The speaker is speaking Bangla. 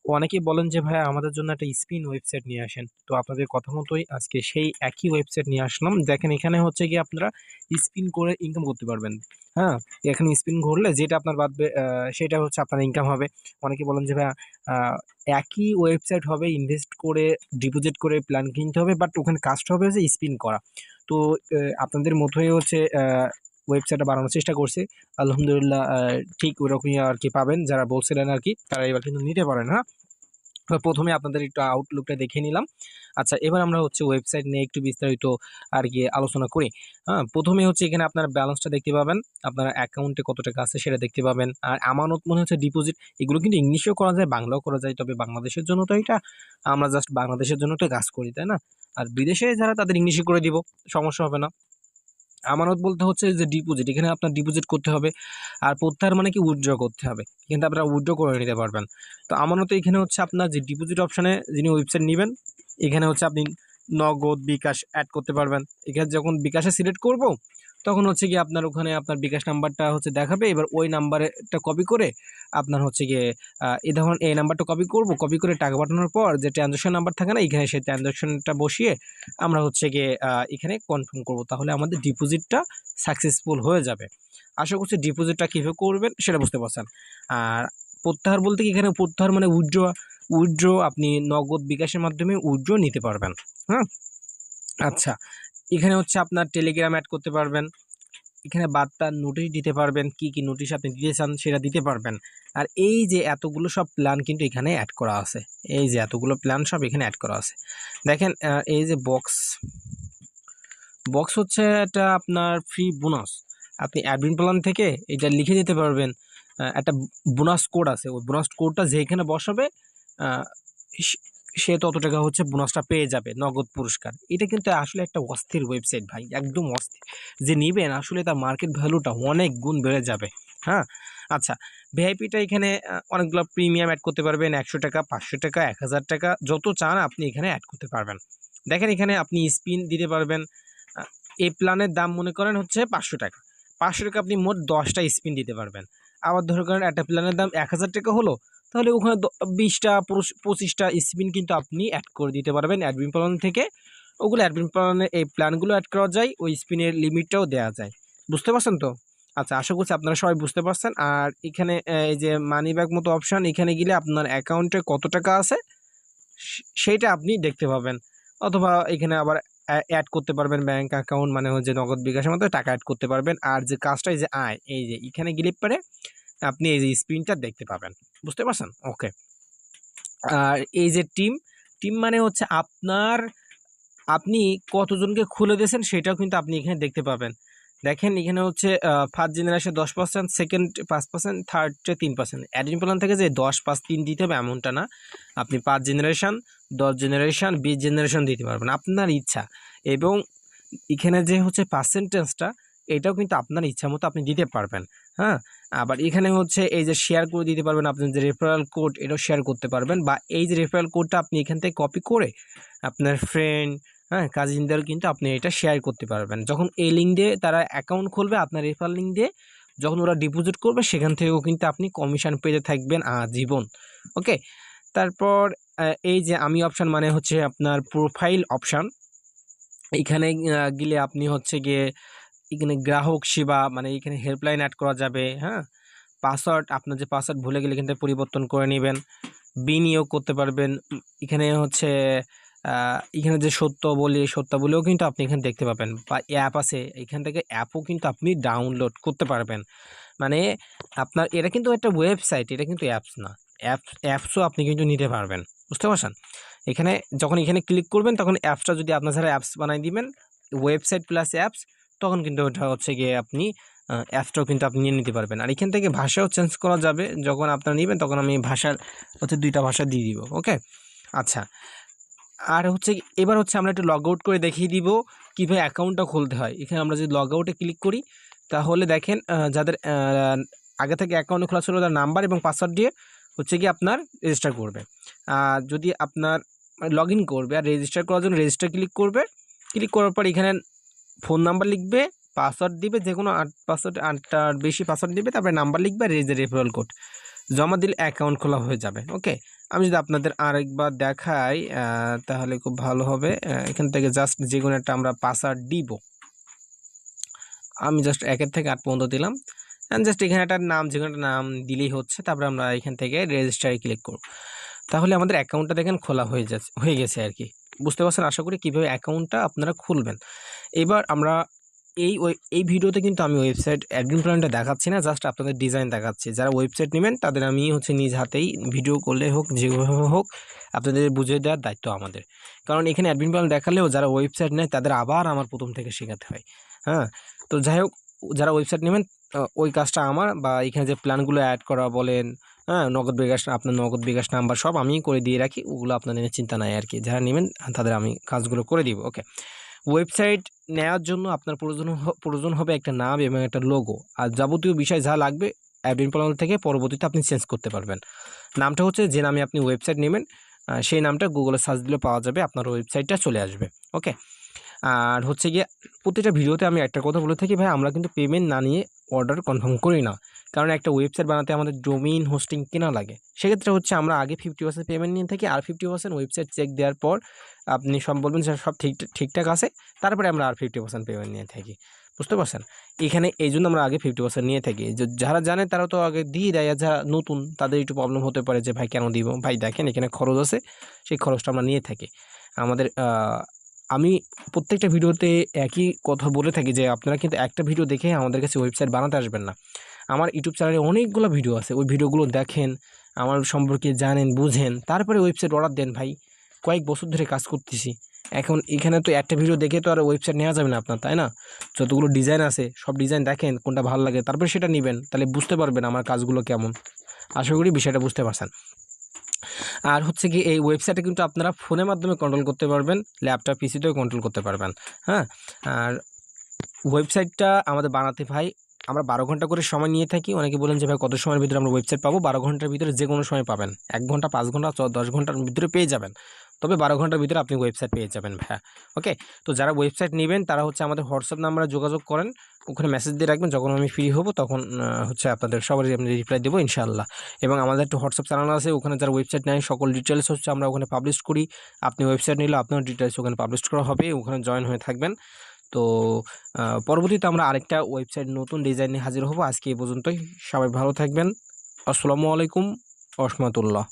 অনেকেই বলেন যে ভাই আমাদের জন্য একটা স্পিন ওয়েবসাইট নিয়ে আসেন। তো আপনাদের কথা মতোই আজকে সেই একই ওয়েবসাইট নিয়ে আসলাম। দেখেন এখানে হচ্ছে গিয়ে আপনারা স্পিন করে ইনকাম করতে পারবেন। হ্যাঁ, এখানে স্পিন ঘুরলে যেটা আপনার বাদবে সেটা হচ্ছে আপনার ইনকাম হবে। অনেকে বলেন যে ভাই আহ, একই ওয়েবসাইট হবে, ইনভেস্ট করে ডিপোজিট করে প্ল্যান কিনতে হবে, বাট ওখানে কাজটা হবে হচ্ছে স্পিন করা। তো আপনাদের মতোই হচ্ছে ওয়েবসাইটটা বানানোর চেষ্টা করছি। আলহামদুলিল্লাহ ঠিক ওরকমই আর কি পাবেন, যারা বলছিলেন আর কি তারা এবার কিন্তু নিতে পারেন। হ্যাঁ, তো প্রথমে আপনাদের একটু আউটলুকটা দেখে নিলাম। আচ্ছা, এবার আমরা হচ্ছে ওয়েবসাইট নিয়ে একটু বিস্তারিত আর কি আলোচনা করি। হ্যাঁ, প্রথমে হচ্ছে এখানে আপনার ব্যালেন্সটা দেখতে পাবেন, আপনার অ্যাকাউন্টে কত টাকা আছে সেটা দেখতে পাবেন। আর আমানত মনে হচ্ছে ডিপোজিট, এগুলো কিন্তু ইংলিশেও করা যায়, বাংলাও করা যায়, তবে বাংলাদেশের জন্য তো এটা আমরা জাস্ট বাংলাদেশের জন্য তো কাজ করি, তাই না? আর বিদেশে যারা তাদের ইংলিশে করে দিব, সমস্যা হবে না। আমানত বলতে হচ্ছে যে ডিপোজিট, এখানে আপনার ডিপোজিট করতে হবে। আর প্রত্যাহার মানে কি উইথড্র করতে হবে, কিন্তু আপনারা উইথড্র করে নিতে পারবেন। তো আমানত এখানে হচ্ছে আপনার যে ডিপোজিট অপশনে যিনি ওয়েবসাইট নেবেন, এখানে হচ্ছে আপনি নগদ বিকাশ অ্যাড করতে পারবেন। এখানে যখন বিকাশে সিলেক্ট করব, তখন হচ্ছে গিয়ে আপনার ওখানে আপনার বিকাশ নাম্বারটা হচ্ছে দেখাবে। এবার ওই নাম্বারটা কপি করে আপনার হচ্ছে গিয়ে এই ধরুন এই নাম্বারটা কপি করব, কপি করে টাকা পাঠানোর পর যে ট্রানজাকশন নাম্বার থাকে না, এখানে সেই ট্রানজাকশনটা বসিয়ে আমরা হচ্ছে গিয়ে এখানে কনফার্ম করব, তাহলে আমাদের ডিপোজিটটা সাকসেসফুল হয়ে যাবে। আশা করছি ডিপোজিটটা কীভাবে করবেন সেটা বুঝতে পারছেন। আর প্রত্যাহার বলতে কি, এখানে প্রত্যাহার মানে উইথড্র। উইথড্র আপনি নগদ বিকাশের মাধ্যমে উইথড্র নিতে পারবেন। হ্যাঁ, আচ্ছা, এখানে হচ্ছে আপনার টেলিগ্রাম অ্যাড করতে পারবেন। এখানে বার্তার নোটিশ দিতে পারবেন, কি কি নোটিশ আপনি দিতে চান সেটা দিতে পারবেন। আর এই যে এতগুলো সব প্ল্যান কিন্তু এখানে অ্যাড করা আছে, এই যে এতগুলো প্ল্যান সব এখানে অ্যাড করা আছে। দেখেন এই যে বক্স বক্স হচ্ছে এটা আপনার ফ্রি বোনাস। আপনি অ্যাডমিন প্ল্যান থেকে এটা লিখে দিতে পারবেন। একটা বোনাস কোড আছে, ওই বোনাস কোডটা যেখানে বসাবে আহ, সে সে তত টাকা হচ্ছে বোনাসটা পেয়ে যাবে, নগদ পুরস্কার। এটা কিন্তু আসলে একটা অস্থির ওয়েবসাইট ভাই, একদম অস্থির। যে নিবেন আসলে তার মার্কেট ভ্যালুটা অনেক গুণ বেড়ে যাবে। হ্যাঁ, আচ্ছা, ভিআইপিটা এখানে অনেকগুলো প্রিমিয়াম অ্যাড করতে পারবেন, 100 টাকা, 500 টাকা, 1000 টাকা, যত চান আপনি এখানে অ্যাড করতে পারবেন। দেখেন এখানে আপনি স্পিন দিতে পারবেন। এই প্ল্যানের দাম মনে করেন হচ্ছে 500 টাকা। 500 টাকা আপনি মোট 10টা স্পিন দিতে পারবেন। আবার ধরে করেন একটা প্ল্যানের দাম 1000 টাকা হলো, তাহলে ওখানে 20টা 25টা স্পিন কিন্তু আপনি অ্যাড করে দিতে পারবেন অ্যাডমিন প্ল্যান থেকে। ওগুলো অ্যাডমিন প্ল্যানে এই প্ল্যানগুলো অ্যাড করা যায়, ওই স্পিনের লিমিটটাও দেওয়া যায়। বুঝতে পারছেন তো? আচ্ছা, আশা করছি আপনারা সবাই বুঝতে পারছেন। আর এখানে এই যে মানি ব্যাক মতো অপশান, এখানে গেলে আপনার অ্যাকাউন্টে কত টাকা আছে সেইটা আপনি দেখতে পাবেন। অথবা এখানে আবার অ্যাড করতে পারবেন ব্যাংক অ্যাকাউন্ট, মানে হচ্ছে নগদ বিকাশের মতো টাকা অ্যাড করতে পারবেন। আর যে কাজটা, এই যে আয়, এই যে এখানে গেলে পরে আপনি এই যে স্ক্রিনটা দেখতে পাবেন। বুঝতে পারছেন? ওকে। আর এই যে টিম, টিম মানে হচ্ছে আপনার, আপনি কতজনকে খুলে দিয়েছেন সেটাও কিন্তু আপনি এখানে দেখতে পাবেন। দেখেন এখানে হচ্ছে first generation 10%, second 5%, থার্ডে 3%। Admin plan থেকে যে 10, 5, 3 দিতে হবে এমনটা না। আপনি 5 জেনারেশন, 10 জেনারেশন, 20 জেনারেশন দিতে পারবেন, আপনার ইচ্ছা। এবং এখানে যে হচ্ছে পার্সেন্টেজটা, এটাও কিন্তু আপনার ইচ্ছা মতো আপনি দিতে পারবেন। হ্যাঁ, আবার এখানে হচ্ছে এই যে শেয়ার করে দিতে পারবেন, আপনার যে রেফারেল কোড এটাও শেয়ার করতে পারবেন, বা এই যে রেফারেল কোডটা আপনি এখান থেকে কপি করে আপনার ফ্রেন্ড, হ্যাঁ, কাজিনদের কিন্তু আপনি এটা শেয়ার করতে পারবেন। যখন এই লিঙ্ক দিয়ে তারা অ্যাকাউন্ট খুলবে, আপনার রেফারেল লিঙ্ক দিয়ে যখন ওরা ডিপোজিট করবে, সেখান থেকেও কিন্তু আপনি কমিশন পেতে থাকবেন আজীবন। ওকে। তারপর এই যে আমি অপশান মানে হচ্ছে আপনার প্রোফাইল অপশান। এখানে গেলে আপনি হচ্ছে গিয়ে এখানে গ্রাহক সেবা, মানে এখানে হেল্পলাইন অ্যাড করা যাবে। হ্যাঁ, পাসওয়ার্ড, আপনার যে পাসওয়ার্ড ভুলে গেলে এখান থেকে পরিবর্তন করে নেবেন। বিনিয়োগ করতে পারবেন। এখানে হচ্ছে এখানে যে সত্যাবলী, এই সত্যাবলীও কিন্তু আপনি এখানে দেখতে পাবেন, বা অ্যাপ আছে এখান থেকে, অ্যাপও কিন্তু আপনি ডাউনলোড করতে পারবেন। মানে আপনার এটা কিন্তু একটা ওয়েবসাইট, এটা কিন্তু অ্যাপস না। অ্যাপসও আপনি কিন্তু নিতে পারবেন। বুঝতে পারছেন? এখানে যখন এখানে ক্লিক করবেন, তখন অ্যাপসটা যদি আপনার ছাড়া অ্যাপস বানাই দিবেন, ওয়েবসাইট প্লাস অ্যাপস, তখন কিন্তু ওটা হচ্ছে গিয়ে আপনি অ্যাপসটাও কিন্তু আপনি নিয়ে নিতে পারবেন। আর এখান থেকে ভাষাও চেঞ্জ করা যাবে, যখন আপনারা নেবেন তখন আমি ভাষার হচ্ছে 2টা ভাষা দিয়ে দিব। ওকে, আচ্ছা। আর হচ্ছে এবার হচ্ছে আমরা একটু লগ আউট করে দেখিয়ে দিব কীভাবে অ্যাকাউন্টটা খুলতে হয়। এখানে আমরা যদি লগ আউটে ক্লিক করি, তাহলে দেখেন যাদের আগে থেকে অ্যাকাউন্ট খোলা ছিল, তার নাম্বার এবং পাসওয়ার্ড দিয়ে হচ্ছে কি আপনার রেজিস্টার করবে। আর যদি আপনার লগ ইন করবে আর রেজিস্টার করার জন্য রেজিস্টার ক্লিক করবে। ক্লিক করার পর এখানে ফোন নাম্বার লিখবে, পাসওয়ার্ড দিবে, যে কোনো 8 পাসওয়ার্ড, 8টার বেশি পাসওয়ার্ড দিবে, তারপরে নাম্বার লিখবে আর এই যে রেফারেল কোড। জমা দিলে অ্যাকাউন্ট খোলা হয়ে যাবে। ওকে, আমি যদি আপনাদের আরেকবার দেখাই তাহলে খুব ভালো হবে। এখান থেকে জাস্ট যে কোনো একটা আমরা পাসওয়ার্ড দিব। আমি জাস্ট 1 থেকে 8 পর্যন্ত দিলাম, অ্যান্ড জাস্ট এখানে একটা নাম, যে কোনো একটা নাম দিলেই হচ্ছে। তারপরে আমরা এখান থেকে রেজিস্টারে ক্লিক করব। তাহলে আমাদের অ্যাকাউন্টটা দেখেন খোলা হয়ে গেছে আর কি। বুঝতে পারছেন আশা করি কীভাবে অ্যাকাউন্টটা আপনারা খুলবেন। এবার আমরা এই ভিডিওতে কিন্তু আমি ওয়েবসাইট অ্যাডমিন প্ল্যানটা দেখাচ্ছি না, জাস্ট আপনাদের ডিজাইন দেখাচ্ছি। যারা ওয়েবসাইট নেবেন তাদের আমি হচ্ছে নিজ হাতেই ভিডিও করলে হোক, যেভাবে হোক আপনাদের বুঝিয়ে দেওয়ার দায়িত্ব আমাদের। কারণ এখানে অ্যাডমিন প্ল্যান দেখালেও যারা ওয়েবসাইট নেয় তাদের আবার আমার প্রথম থেকে শেখাতে হয়। হ্যাঁ, তো যাই হোক, যারা ওয়েবসাইট নেবেন ওই কাজটা আমার, বা এখানে যে প্ল্যানগুলো অ্যাড করা বলেন, হ্যাঁ, আপনার নগদ বিকাশ নাম্বার সব আমিই করে দিয়ে রাখি। ওগুলো আপনাদের নিয়ে চিন্তা নাই আর কি। যারা নেবেন তাদের আমি কাজগুলো করে দিব। ওকে, ওয়েবসাইট নেওয়ার জন্য আপনার প্রয়োজন হবে একটা নাম এবং একটা লোগো, আর যাবতীয় বিষয় যা লাগবে অ্যাডমিন প্যানেল থেকে পরবর্তীতে আপনি চেঞ্জ করতে পারবেন। নামটা হচ্ছে যে নামে আপনি ওয়েবসাইট নেবেন সেই নামটা গুগলে সার্চ দিলে পাওয়া যাবে, আপনার ওয়েবসাইটটা চলে আসবে। ওকে, আর হচ্ছে গিয়ে প্রতিটা ভিডিওতে আমি একটা কথা বলে থাকি, ভাই আমরা কিন্তু পেমেন্ট না নিয়ে অর্ডার কনফার্ম করি না। কারণ একটা ওয়েবসাইট বানাতে আমাদের ডোমেইন হোস্টিং কেনা লাগে। সেক্ষেত্রে হচ্ছে আমরা আগে 50% পেমেন্ট নিয়ে থাকি, আর 50% ওয়েবসাইট চেক দেওয়ার পর আপনি সব বলবেন যে সব ঠিকঠাক আছে, তারপরে আমরা আর 50% পেমেন্ট নিয়ে থাকি। বুঝতে পারছেন? এখানে এই জন্য আমরা আগে 50% নিয়ে থাকি। যারা জানে তারা তো আগে দিয়ে দেয়, আর যারা নতুন তাদের একটু প্রবলেম হতে পারে যে ভাই কেন দিব? ভাই দেখেন এখানে খরচ আছে, সেই খরচটা আমরা নিয়ে থাকি। আমাদের আমি প্রত্যেকটা ভিডিওতে একই কথা বলে থাকি যে আপনারা কিন্তু একটা ভিডিও দেখে আমাদের কাছে ওয়েবসাইট বানাতে আসবেন না। আমার ইউটিউব চ্যানেলে অনেকগুলো ভিডিও আছে, ওই ভিডিওগুলো দেখেন, আমার সম্পর্কে জানেন, বুঝেন, তারপরে ওয়েবসাইট অর্ডার দেন ভাই। কয়েক বছর ধরে কাজ করতেছি। এখন এখানে তো একটা ভিডিও দেখে তো আর ওয়েবসাইট নেওয়া যাবে না আপনার, তাই না? যতগুলো ডিজাইন আছে সব ডিজাইন দেখেন, কোনটা ভালো লাগে তারপরে সেটা নিবেন, তাহলে বুঝতে পারবেন আমার কাজগুলো কেমন। আশা করি বিষয়টা বুঝতে পারছেন। আর হচ্ছে কি, এই ওয়েবসাইটে কিন্তু আপনারা ফোনের মাধ্যমে কন্ট্রোল করতে পারবেন, ল্যাপটপ পিসিতেও কন্ট্রোল করতে পারবেন। হ্যাঁ, আর ওয়েবসাইটটা আমাদের বানাতে ভাই আমরা 12 ঘন্টা করে সময় নিয়ে থাকি। অনেকে বলেন যে ভাই কত সময়ের ভিতরে আমরা ওয়েবসাইট পাবো? 12 ঘন্টার ভিতরে যে কোনো সময় পাবেন। 1 ঘন্টা, 5 ঘন্টা, 10 ঘন্টার ভিতরে পেয়ে যাবেন। তবে 12 ঘন্টার ভিতরে আপনি ওয়েবসাইট পেয়ে যাবেন ভাইয়া। ওকে, তো যারা ওয়েবসাইট নেবেন তারা হচ্ছে আমাদের হোয়াটসঅ্যাপ নাম্বারে যোগাযোগ করেন, ওখানে মেসেজ দিয়ে রাখবেন। যখন আমি ফ্রি হব তখন হচ্ছে আপনাদের সবারই আমি রিপ্লাই দেবো ইনশাআল্লাহ। এবং আমাদের একটা হোয়াটসঅ্যাপ চ্যানেল আছে, ওখানে যারা ওয়েবসাইট নেয় সকল ডিটেলস হচ্ছে আমরা ওখানে পাবলিশ করি। আপনি ওয়েবসাইট নিলে আপনার ডিটেলস ওখানে পাবলিশ করা হবে, ওখানে জয়েন হয়ে থাকবেন। তো পরবর্তীতে আমরা আরেকটা ওয়েবসাইট নতুন ডিজাইন নিয়ে হাজির হব। আজকে এই পর্যন্তই। সবাই ভালো থাকবেন। আসসালামু আলাইকুম ওয়া রাহমাতুল্লাহ।